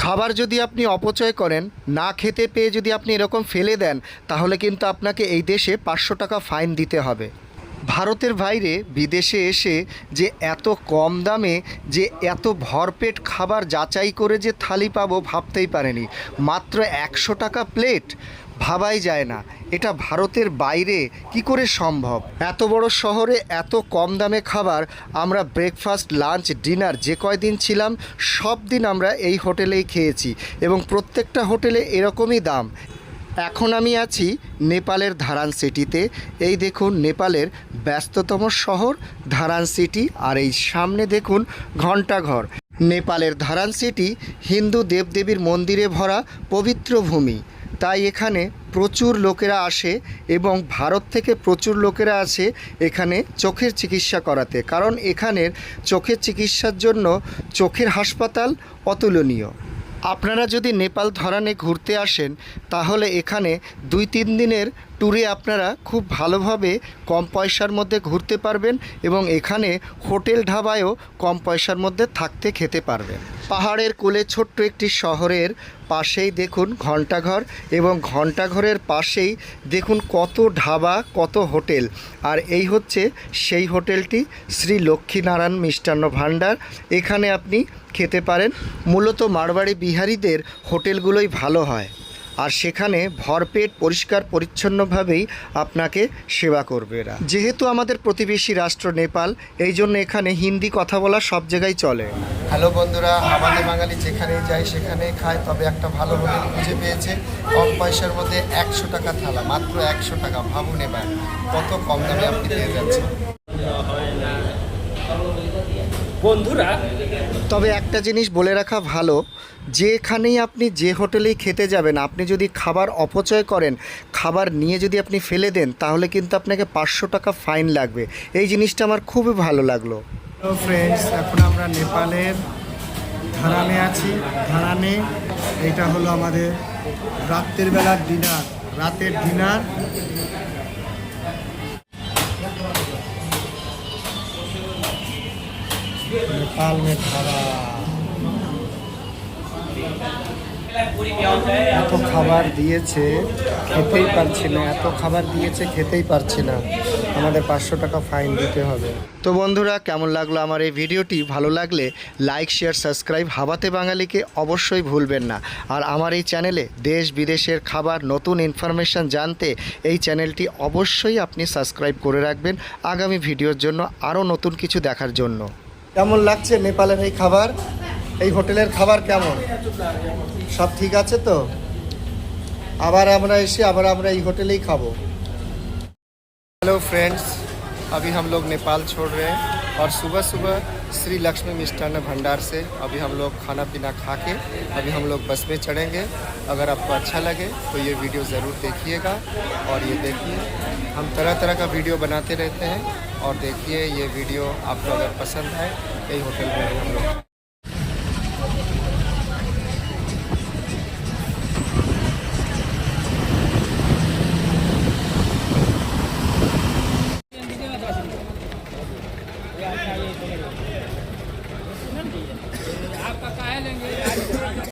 খাবার যদি আপনি অপচয় করেন, না খেতে পেয়ে যদি আপনি এরকম ফেলে দেন, তাহলে কিন্তু আপনাকে এই দেশে 500 টাকা ফাইন দিতে হবে। ভারতের বাইরে বিদেশে এসে যে এত কম দামে যে এত ভরপেট খাবার যাচাই করে যে থালি পাবো ভাবতেই পারেনি। মাত্র 100 টাকা প্লেট, ভাবাই যায় না। এটা ভারতের বাইরে কি করে সম্ভব? এত বড় শহরে এত কম দামে খাবার। আমরা ব্রেকফাস্ট, লাঞ্চ, ডিনার যে কয়দিন ছিলাম সব দিন আমরা এই হোটেলেই খেয়েছি এবং প্রত্যেকটা হোটেলে এরকমই দাম। এখন আমি আছি নেপালের ধারান সিটিতে। এই দেখুন নেপালের ব্যস্ততম শহর ধারান সিটি, আর এই সামনে দেখুন ঘণ্টাঘর। নেপালের ধারান সিটি হিন্দু দেবদেবীর মন্দিরে ভরা পবিত্র ভূমি, তাই এখানে প্রচুর লোকেরা আসে এবং ভারত থেকে প্রচুর লোকেরা আসে এখানে চোখের চিকিৎসা করাতে, কারণ এখানের চোখের চিকিৎসার জন্য চোখের হাসপাতাল অতুলনীয়। আপনারা যদি নেপাল ধরানে ঘুরতে আসেন তাহলে এখানে 2-3 দিনের ট্যুরে আপনারা খুব ভালোভাবে কম পয়সার মধ্যে ঘুরতে পারবেন এবং এখানে হোটেল ধাবায়ও কম পয়সার মধ্যে থাকতে খেতে পারবেন। পাহাড়ের কোলে ছোট্ট একটি শহরের পাশেই দেখুন ঘণ্টাঘর, এবং ঘণ্টাঘরের পাশেই দেখুন কত ধাবা, কত হোটেল। আর এই হচ্ছে সেই হোটেলটি, শ্রী লক্ষ্মীনারায়ণ মিষ্টান্ন ভাণ্ডার। এখানে আপনি খেতে পারেন। মূলত মারবাড়ি বিহারিদের হোটেলগুলোই ভালো হয়, আর সেখানে ভরপেট পরিষ্কার পরিচ্ছন্নভাবেই আপনাকে সেবা করবে এরা। যেহেতু আমাদের প্রতিবেশী রাষ্ট্র নেপাল, এই জন্য এখানে হিন্দি কথা বলা সব জায়গায় চলে। হ্যালো বন্ধুরা, আমাদের বাঙালি যেখানেই যায় সেখানেই খায়, তবে একটা ভালো হোটেল খুঁজে পেয়েছে কম পয়সার মধ্যে। 100 টাকা থালা, মাত্র 100 টাকা। ভাবুন এবার কত কম দামে আপনি পেয়ে যাচ্ছেন বন্ধুরা। তবে একটা জিনিস বলে রাখা ভালো, যেখানেই আপনি যে হোটেলেই খেতে যাবেন, আপনি যদি খাবার অপচয় করেন, খাবার নিয়ে যদি আপনি ফেলে দেন, তাহলে কিন্তু আপনাকে 500 টাকা ফাইন লাগবে। এই জিনিসটা আমার খুবই ভালো লাগলো। হ্যালো ফ্রেন্ডস, এখন আমরা নেপালের ধারানে আছি। ধারানে এটা হলো আমাদের রাতের বেলার ডিনার, রাতের ডিনার। নেপাল মে খাবার, এত খাবার দিয়েছে খেতেই পারছি না, এত খাবার দিয়েছে খেতেই পারছি না। আমাদের 500 টাকা ফাইন দিতে হবে। তো বন্ধুরা, কেমন লাগলো আমার এই ভিডিওটি? ভালো লাগলে লাইক, শেয়ার, সাবস্ক্রাইব হাবাতে বাঙালিকে অবশ্যই ভুলবেন না। আর আমার এই চ্যানেলে দেশ বিদেশের খাবার, নতুন ইনফরমেশান জানতে এই চ্যানেলটি অবশ্যই আপনি সাবস্ক্রাইব করে রাখবেন আগামী ভিডিওর জন্য, আরও নতুন কিছু দেখার জন্য। কেমন লাগছে নেপালের এই খাবার? এই হোটেলের খাবার কেমন? সব ঠিক আছে তো? আবার আমরা এই होटल ही खाबो। हेलो फ्रेंड्स, अभी हम लोग नेपाल छोड़ रहे हैं और सुबह सुबह श्री लक्ष्मी मिष्टान्न भंडार से अभी हम लोग खाना पीना खा के अभी हम लोग बस में चढ़ेंगे। अगर आपको अच्छा लगे तो ये वीडियो ज़रूर देखिएगा, और ये देखिए हम तरह तरह का वीडियो बनाते रहते हैं, और देखिए ये वीडियो आपको अगर पसंद आए, यही होटल में हम लोग